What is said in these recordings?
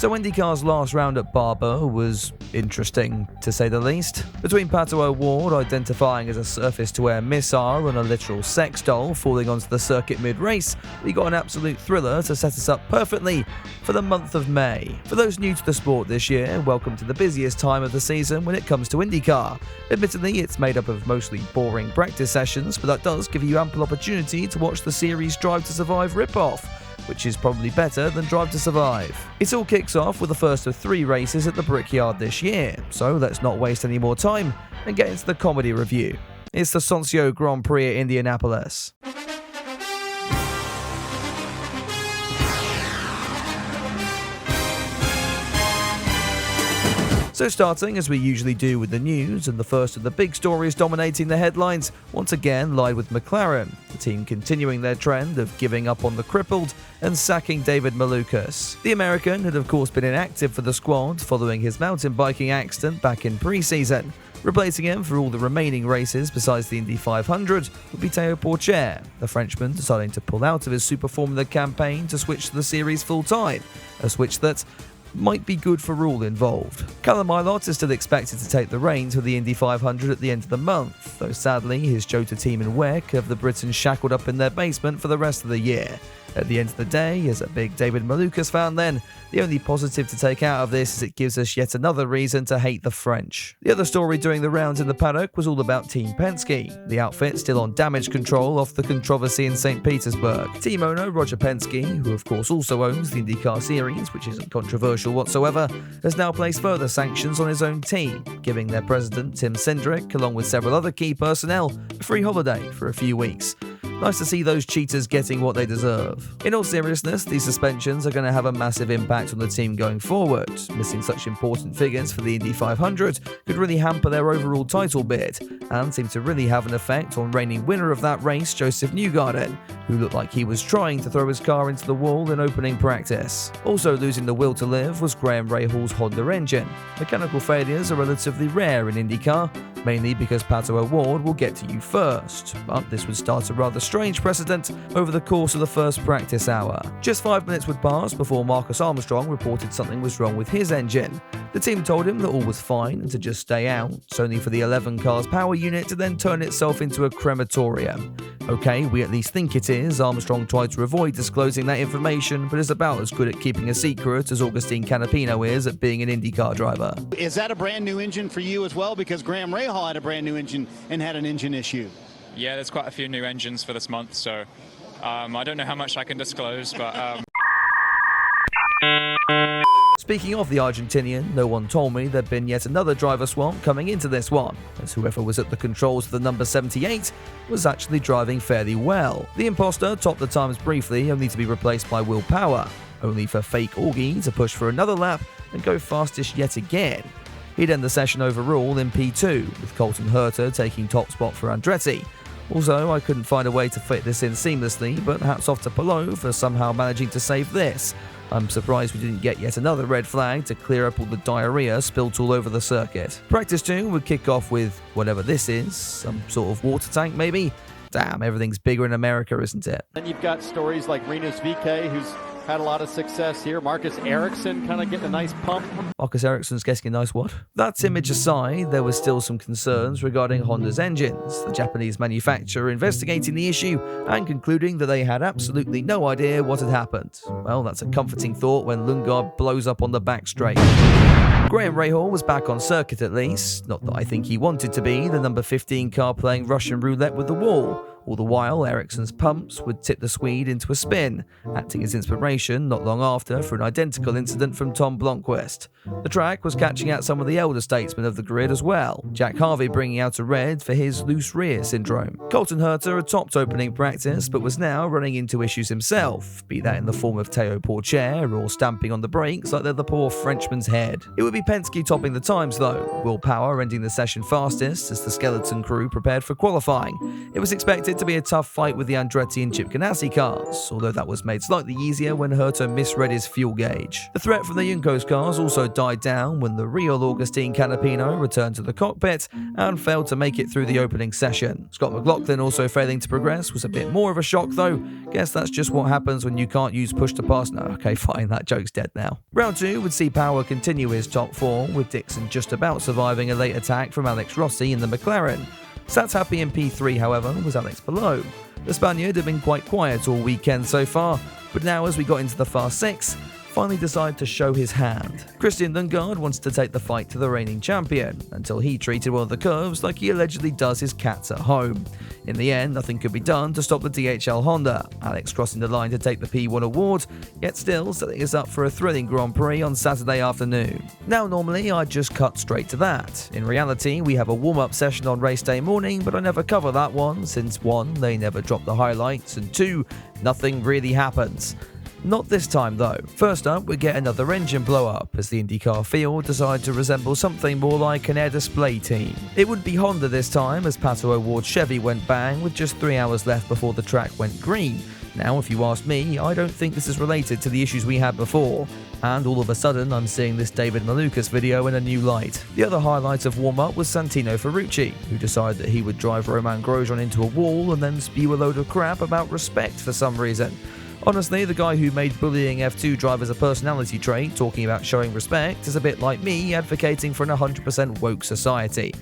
So IndyCar's last round at Barber was interesting, to say the least. Between Pato O'Ward identifying as a surface-to-air missile and a literal sex doll falling onto the circuit mid-race, we got an absolute thriller to set us up perfectly for the month of May. For those new to the sport this year, welcome to the busiest time of the season when it comes to IndyCar. Admittedly, it's made up of mostly boring practice sessions, but that does give you ample opportunity to watch the series Drive to Survive rip-off, which is probably better than Drive to Survive. It all kicks off with the first of 3 races at the Brickyard this year, so let's not waste any more time and get into the comedy review. It's the Sonsio Grand Prix at Indianapolis. So starting, as we usually do with the news, and the first of the big stories dominating the headlines, once again lied with McLaren, the team continuing their trend of giving up on the crippled and sacking David Malukas. The American had of course been inactive for the squad following his mountain biking accident back in pre-season. Replacing him for all the remaining races besides the Indy 500 would be Théo Pourchaire, the Frenchman deciding to pull out of his Super Formula campaign to switch to the series full-time, a switch that might be good for all involved. Callum Ilott is still expected to take the reins for the Indy 500 at the end of the month, though sadly his Jota team in WEC have the Britons shackled up in their basement for the rest of the year. At the end of the day, as a big David Malukas fan then, the only positive to take out of this is it gives us yet another reason to hate the French. The other story doing the rounds in the paddock was all about Team Penske, the outfit still on damage control off the controversy in St. Petersburg. Team owner Roger Penske, who of course also owns the IndyCar series, which isn't controversial whatsoever, has now placed further sanctions on his own team, giving their president Tim Cindric, along with several other key personnel, a free holiday for a few weeks. Nice to see those cheaters getting what they deserve. In all seriousness, these suspensions are going to have a massive impact on the team going forward. Missing such important figures for the Indy 500 could really hamper their overall title bid, and seem to really have an effect on reigning winner of that race, Joseph Newgarden, who looked like he was trying to throw his car into the wall in opening practice. Also losing the will to live was Graham Rahal's Honda engine. Mechanical failures are relatively rare in IndyCar, mainly because Pato O'Ward will get to you first, but this would start a rather strange precedent over the course of the first practice hour. Just 5 minutes would pass before Marcus Armstrong reported something was wrong with his engine. The team told him that all was fine and to just stay out, only for the 11 car's power unit to then turn itself into a crematorium. Okay, we at least think it is. Armstrong tried to avoid disclosing that information, but is about as good at keeping a secret as Augustine Canapino is at being an IndyCar driver. Is that a brand new engine for you as well? Because Graham Rahal had a brand new engine and had an engine issue. Yeah, there's quite a few new engines for this month, so I don't know how much I can disclose, but... Speaking of the Argentinian, no one told me there'd been yet another driver swap coming into this one, as whoever was at the controls of the number 78 was actually driving fairly well. The imposter topped the times briefly, only to be replaced by Will Power, only for fake Augie to push for another lap and go fastest yet again. He'd end the session overall in P2, with Colton Herta taking top spot for Andretti. Also, I couldn't find a way to fit this in seamlessly, but hats off to Palou for somehow managing to save this. I'm surprised we didn't get yet another red flag to clear up all the diarrhea spilt all over the circuit. Practice 2 would kick off with whatever this is, some sort of water tank maybe? Damn, everything's bigger in America, isn't it? Then you've got stories like Rinus VeeKay, who's had a lot of success here. Marcus Ericsson kind of getting a nice pump. Marcus Ericsson's getting a nice what? That image aside, there were still some concerns regarding Honda's engines, the Japanese manufacturer investigating the issue and concluding that they had absolutely no idea what had happened. Well, that's a comforting thought when Lundgaard blows up on the back straight. Graham Rahal was back on circuit at least, not that I think he wanted to be, the number 15 car playing Russian roulette with the wall. All the while, Ericsson's pumps would tip the Swede into a spin, acting as inspiration not long after for an identical incident from Tom Blomqvist. The track was catching out some of the elder statesmen of the grid as well, Jack Harvey bringing out a red for his loose rear syndrome. Colton Herta had topped opening practice but was now running into issues himself, be that in the form of Théo Pourchaire or stamping on the brakes like they're the poor Frenchman's head. It would be Penske topping the times though, Will Power ending the session fastest as the skeleton crew prepared for qualifying. It was expected expected to be a tough fight with the Andretti and Chip Ganassi cars, although that was made slightly easier when Herta misread his fuel gauge. The threat from the Juncos cars also died down when the real Augustine Canapino returned to the cockpit and failed to make it through the opening session. Scott McLaughlin also failing to progress was a bit more of a shock though. Guess that's just what happens when you can't use push to pass. No, okay, fine, that joke's dead now. Round 2 would see Power continue his top form, with Dixon just about surviving a late attack from Alex Rossi in the McLaren. Stats happy in P3, however, was Alex below. The Spaniard had been quite quiet all weekend so far, but now as we got into the Fast 6, finally decided to show his hand. Christian Lundgaard wanted to take the fight to the reigning champion, until he treated one of the curves like he allegedly does his cats at home. In the end, nothing could be done to stop the DHL Honda, Alex crossing the line to take the P1 award, yet still setting us up for a thrilling Grand Prix on Saturday afternoon. Now normally I'd just cut straight to that. In reality, we have a warm-up session on race day morning, but I never cover that one, since 1, they never drop the highlights, and 2, nothing really happens. Not this time though. First up, we get another engine blow-up as the Indycar field decided to resemble something more like an air display team. It would be Honda this time as Pato O'Ward's Chevy went bang with just 3 hours left before the track went green. Now, if you ask me, I don't think this is related to the issues we had before. And all of a sudden, I'm seeing this David Malukas video in a new light. The other highlight of warm-up was Santino Ferrucci, who decided that he would drive Romain Grosjean into a wall and then spew a load of crap about respect for some reason. Honestly, the guy who made bullying F2 drivers a personality trait, talking about showing respect, is a bit like me advocating for an 100% woke society.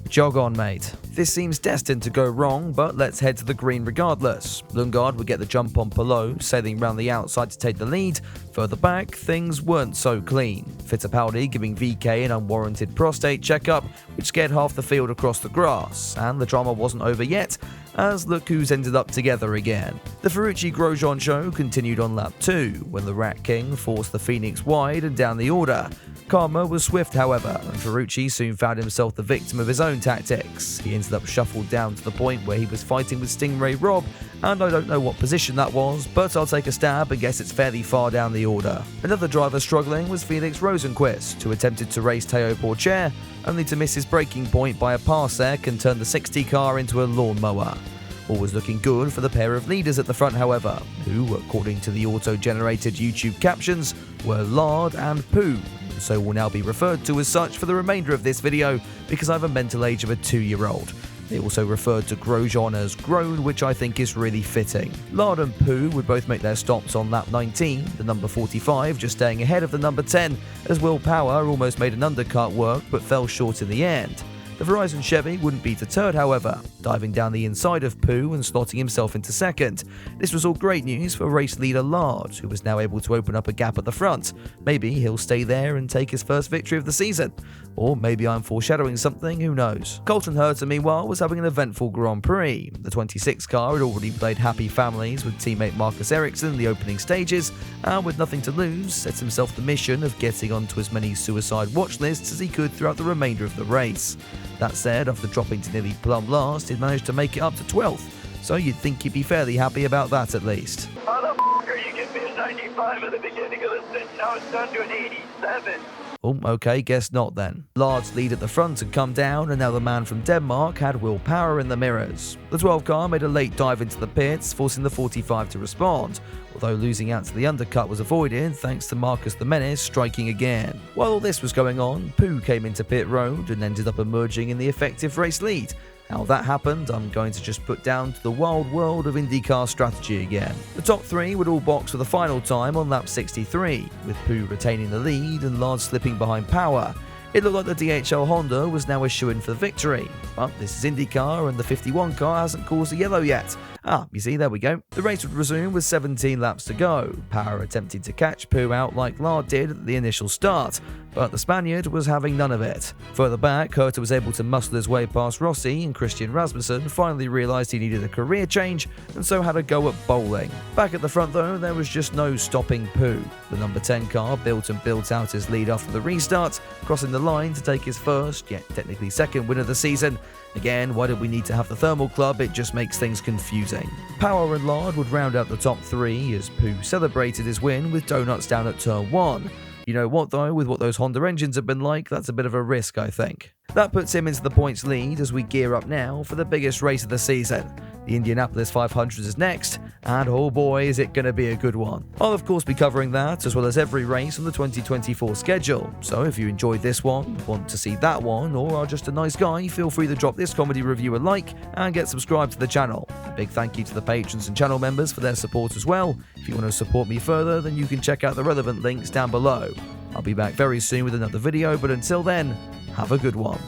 Jog on, mate. This seems destined to go wrong, but let's head to the green regardless. Lundgaard would get the jump on Palou, sailing round the outside to take the lead. Further back, things weren't so clean. Fittipaldi giving VK an unwarranted prostate checkup, which scared half the field across the grass, and the drama wasn't over yet, as look who's ended up together again. The Ferrucci Grosjean show continued on lap 2, when the Rat King forced the Phoenix wide and down the order. Karma was swift, however, and Ferrucci soon found himself the victim of his own tactics. He ended up shuffled down to the point where he was fighting with Stingray Rob, and I don't know what position that was, but I'll take a stab and guess it's fairly far down the order. Another driver struggling was Felix Rosenqvist, who attempted to race Théo Pourchaire, only to miss his braking point by a parsec and turn the 60 car into a lawnmower. All was looking good for the pair of leaders at the front, however, who, according to the auto-generated YouTube captions, were Lard and Poo, so will now be referred to as such for the remainder of this video because I have a mental age of a 2-year-old. They also referred to Grosjean as Grown, which I think is really fitting. Lard and Poo would both make their stops on lap 19, the number 45 just staying ahead of the number 10, as Will Power almost made an undercut work but fell short in the end. The Verizon Chevy wouldn't be deterred, however, diving down the inside of Poo and slotting himself into second. This was all great news for race leader Lard, who was now able to open up a gap at the front. Maybe he'll stay there and take his first victory of the season. Or maybe I'm foreshadowing something, who knows. Colton Herta, meanwhile, was having an eventful Grand Prix. The 26 car had already played happy families with teammate Marcus Ericsson in the opening stages, and with nothing to lose, set himself the mission of getting onto as many suicide watch lists as he could throughout the remainder of the race. That said, after dropping to nearly plumb last, he'd managed to make it up to 12th, so you'd think he'd be fairly happy about that at least. How the f*** are you giving me a 95 at the beginning of the stint? Now it's down to an 87. Oh, okay, guess not then. Lard's lead at the front had come down, and now the man from Denmark had Will Power in the mirrors. The 12 car made a late dive into the pits, forcing the 45 to respond, although losing out to the undercut was avoided thanks to Marcus the Menace striking again. While all this was going on, Poo came into pit road and ended up emerging in the effective race lead. How that happened, I'm going to just put down to the wild world of IndyCar strategy again. The top 3 would all box for the final time on lap 63, with Poo retaining the lead and Lard slipping behind Power. It looked like the DHL Honda was now a shoo-in for the victory, but this is IndyCar and the 51 car hasn't caused a yellow yet. You see, there we go. The race would resume with 17 laps to go. Power attempted to catch Poo out like Lard did at the initial start, but the Spaniard was having none of it. Further back, Herta was able to muscle his way past Rossi, and Christian Rasmussen finally realised he needed a career change, and so had a go at bowling. Back at the front though, there was just no stopping Poo. The number 10 car built out his lead after the restart, crossing the line to take his first, yet technically second win of the season. Again, why did we need to have the thermal club? It just makes things confusing. Power and Lard would round out the top 3 as Poo celebrated his win with donuts down at turn 1. You know what though, with what those Honda engines have been like, that's a bit of a risk, I think. That puts him into the points lead as we gear up now for the biggest race of the season. The Indianapolis 500 is next, and oh boy is it going to be a good one. I'll of course be covering that as well as every race on the 2024 schedule, so if you enjoyed this one, want to see that one, or are just a nice guy, feel free to drop this comedy review a like and get subscribed to the channel. A big thank you to the patrons and channel members for their support as well. If you want to support me further, then you can check out the relevant links down below. I'll be back very soon with another video, but until then, have a good one.